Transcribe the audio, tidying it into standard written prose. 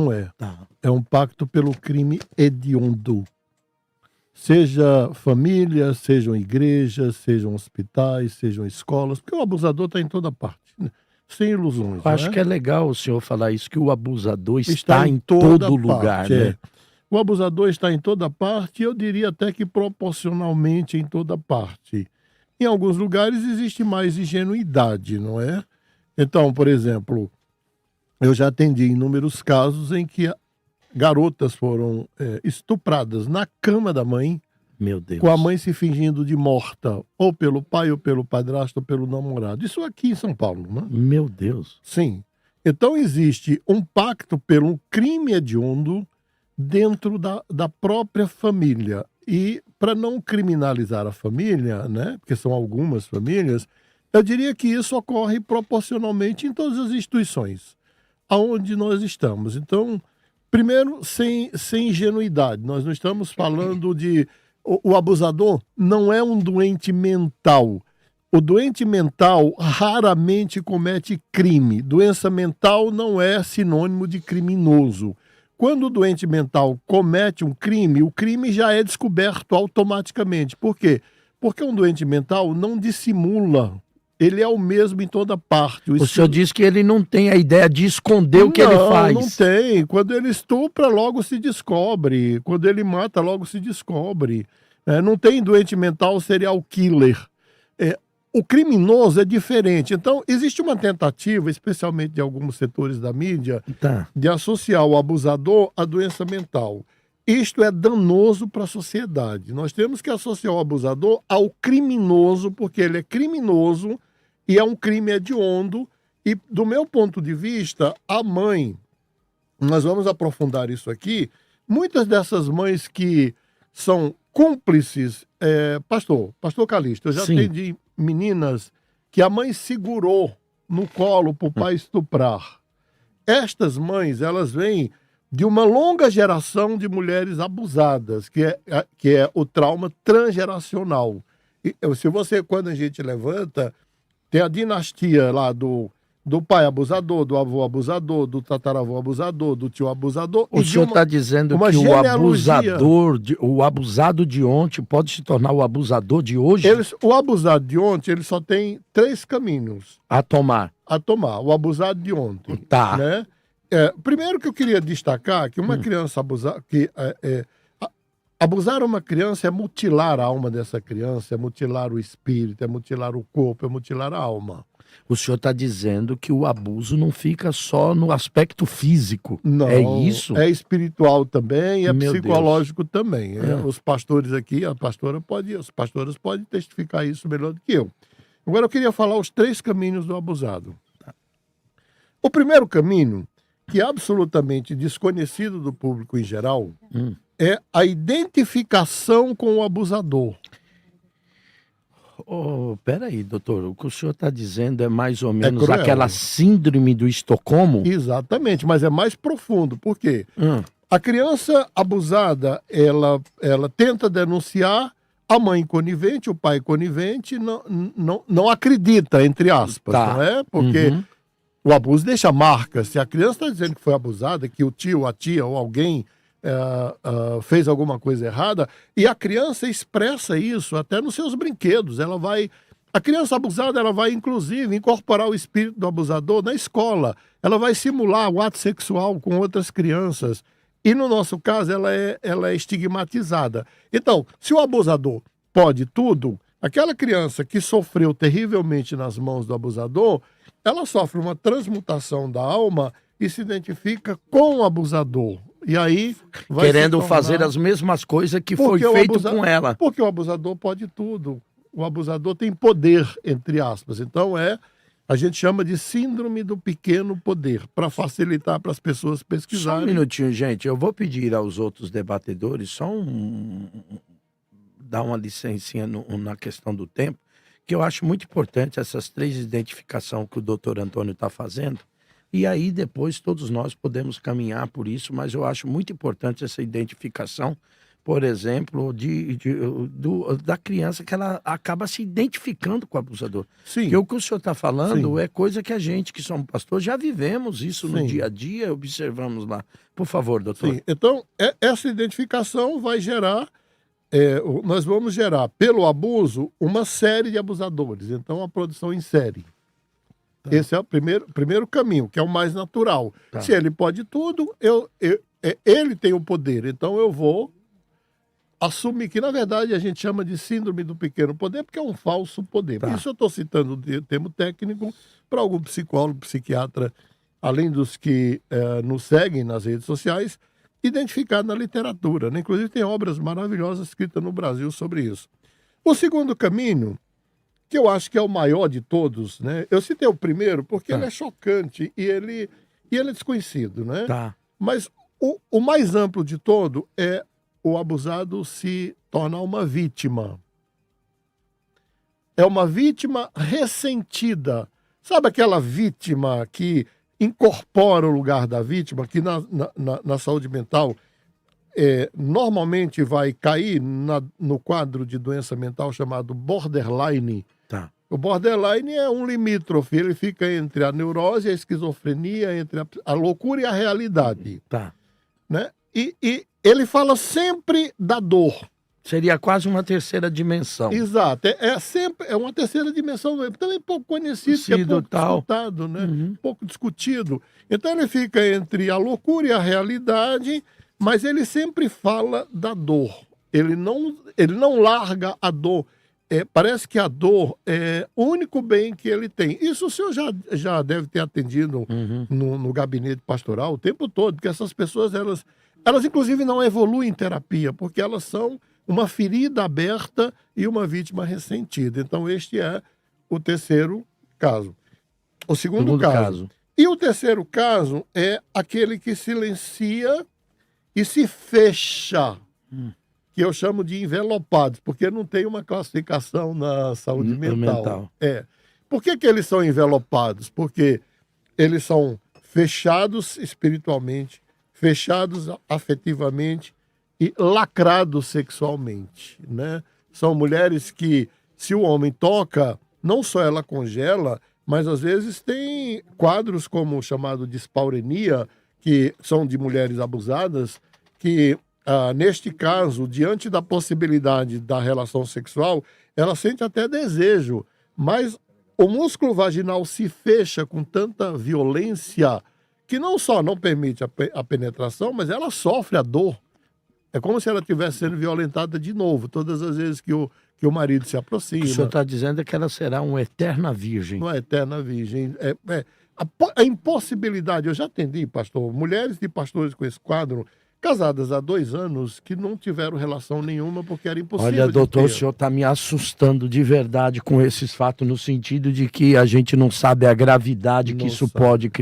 Não é. Tá. É um pacto pelo crime hediondo. Seja família, sejam igrejas, sejam hospitais, sejam escolas, porque o abusador está em toda parte, né? Sem ilusões, Eu não acho é? que é legal o senhor falar isso, que o abusador Está está em em toda todo lugar, parte, né? é. O abusador está em toda parte, e eu diria até que proporcionalmente em toda parte. Em alguns lugares existe mais ingenuidade, não é? Então, por exemplo, eu já atendi inúmeros casos em que garotas foram estupradas na cama da mãe, Meu Deus. com a mãe se fingindo de morta, ou pelo pai, ou pelo padrasto, ou pelo namorado. Isso aqui em São Paulo, né? Meu Deus. Sim. Então existe um pacto pelo crime hediondo dentro da própria família. E para não criminalizar a família, né? Porque são algumas famílias, eu diria que isso ocorre proporcionalmente em todas as instituições aonde nós estamos. Então, primeiro, sem ingenuidade. Nós não estamos falando de... O abusador não é um doente mental. O doente mental raramente comete crime. Doença mental não é sinônimo de criminoso. Quando o doente mental comete um crime, o crime já é descoberto automaticamente. Por quê? Porque um doente mental não dissimula. Ele é o mesmo em toda parte. O senhor diz que ele não tem a ideia de esconder o que ele faz. Não tem. Quando ele estupra, logo se descobre. Quando ele mata, logo se descobre. Não tem doente mental serial killer. O criminoso é diferente. Então, existe uma tentativa, especialmente de alguns setores da mídia, de associar o abusador à doença mental. Isto é danoso para a sociedade. Nós temos que associar o abusador ao criminoso, porque ele é criminoso e é um crime hediondo. E, do meu ponto de vista, a mãe, nós vamos aprofundar isso aqui, muitas dessas mães que são cúmplices, pastor Calixto, eu já atendi meninas que a mãe segurou no colo para o pai estuprar. Estas mães, elas vêm de uma longa geração de mulheres abusadas, que é o trauma transgeracional. E, se você, quando a gente levanta, tem a dinastia lá do pai abusador, do avô abusador, do tataravô abusador, do tio abusador. O senhor está dizendo que o abusado de ontem pode se tornar o abusador de hoje? O abusado de ontem, ele só tem 3 caminhos. A tomar. O abusado de ontem. Tá. Né? Primeiro que eu queria destacar que uma criança abusada... Abusar uma criança é mutilar a alma dessa criança, é mutilar o espírito, é mutilar o corpo, é mutilar a alma. O senhor está dizendo que o abuso não fica só no aspecto físico. Não, é isso? É espiritual também, é Meu psicológico também. Os pastores aqui, os pastores podem testificar isso melhor do que eu. Agora eu queria falar os 3 caminhos do abusado. O primeiro caminho, que é absolutamente desconhecido do público em geral, é a identificação com o abusador. Peraí, doutor, o que o senhor está dizendo é mais ou menos aquela síndrome do Estocolmo? Exatamente, mas é mais profundo. Por quê? A criança abusada, ela tenta denunciar, a mãe conivente, o pai conivente, não acredita, entre aspas, não é? Porque o abuso deixa marcas. Se a criança está dizendo que foi abusada, que o tio, a tia ou alguém fez alguma coisa errada, e a criança expressa isso até nos seus brinquedos. A criança abusada, ela vai, inclusive, incorporar o espírito do abusador na escola. Ela vai simular o ato sexual com outras crianças. E, no nosso caso, ela é estigmatizada. Então, se o abusador pode tudo, aquela criança que sofreu terrivelmente nas mãos do abusador, ela sofre uma transmutação da alma e se identifica com o abusador. E aí vai querendo fazer as mesmas coisas que foi feito com ela. Porque o abusador pode tudo. O abusador tem poder, entre aspas. Então a gente chama de síndrome do pequeno poder, para facilitar para as pessoas pesquisarem. Só um minutinho, gente. Eu vou pedir aos outros debatedores dar uma licencinha na questão do tempo, que eu acho muito importante essas 3 identificações que o doutor Antônio está fazendo. E aí depois todos nós podemos caminhar por isso, mas eu acho muito importante essa identificação por exemplo, da criança que ela acaba se identificando com o abusador. Sim. Porque o que o senhor está falando Sim. é coisa que a gente, que somos pastores, já vivemos isso no Sim. dia a dia, observamos lá. Por favor, doutor. Sim. Então, essa identificação vai gerar, nós vamos gerar, pelo abuso, uma série de abusadores. Então, a produção em série. Tá. Esse é o primeiro caminho, que é o mais natural. Tá. Se ele pode tudo, ele tem o poder. Então, eu vou assumir que, na verdade, a gente chama de síndrome do pequeno poder, porque é um falso poder. Tá. Por isso eu estou citando o termo técnico para algum psicólogo, psiquiatra, além dos que nos seguem nas redes sociais, identificar na literatura, né? Inclusive tem obras maravilhosas escritas no Brasil sobre isso. O segundo caminho, que eu acho que é o maior de todos, né? Eu citei o primeiro porque ele é chocante e ele é desconhecido, né? Tá. Mas o mais amplo de todo é o abusado se tornar uma vítima. É uma vítima ressentida. Sabe aquela vítima que incorpora o lugar da vítima, que na saúde mental normalmente vai cair no quadro de doença mental chamado borderline. Tá. O borderline é um limítrofe, ele fica entre a neurose e a esquizofrenia, entre a loucura e a realidade. Tá. Né? E ele fala sempre da dor. Seria quase uma terceira dimensão. Exato, sempre uma terceira dimensão, também pouco conhecido, que é pouco disputado, né? Pouco discutido. Então ele fica entre a loucura e a realidade, mas ele sempre fala da dor. Ele não larga a dor. Parece que a dor é o único bem que ele tem. Isso o senhor já deve ter atendido no gabinete pastoral o tempo todo, porque essas pessoas, elas inclusive não evoluem em terapia, porque elas são uma ferida aberta e uma vítima ressentida. Então, este é o terceiro caso. O segundo caso. E o terceiro caso é aquele que silencia e se fecha, que eu chamo de envelopados, porque não tem uma classificação na saúde mental. Por que eles são envelopados? Porque eles são fechados espiritualmente, fechados afetivamente, e lacrados sexualmente, né? São mulheres que, se o homem toca, não só ela congela, mas às vezes tem quadros como o chamado de espaurenia, que são de mulheres abusadas, que, neste caso, diante da possibilidade da relação sexual, ela sente até desejo, mas o músculo vaginal se fecha com tanta violência que não só não permite a penetração, mas ela sofre a dor. É como se ela estivesse sendo violentada de novo, todas as vezes que o marido se aproxima. O senhor está dizendo que ela será uma eterna virgem. Uma eterna virgem. A impossibilidade, eu já atendi, pastor, mulheres de pastores com esse quadro, casadas há 2 anos, que não tiveram relação nenhuma porque era impossível. Olha, doutor, o senhor está me assustando de verdade com esses fatos, no sentido de que a gente não sabe a gravidade que isso pode criar.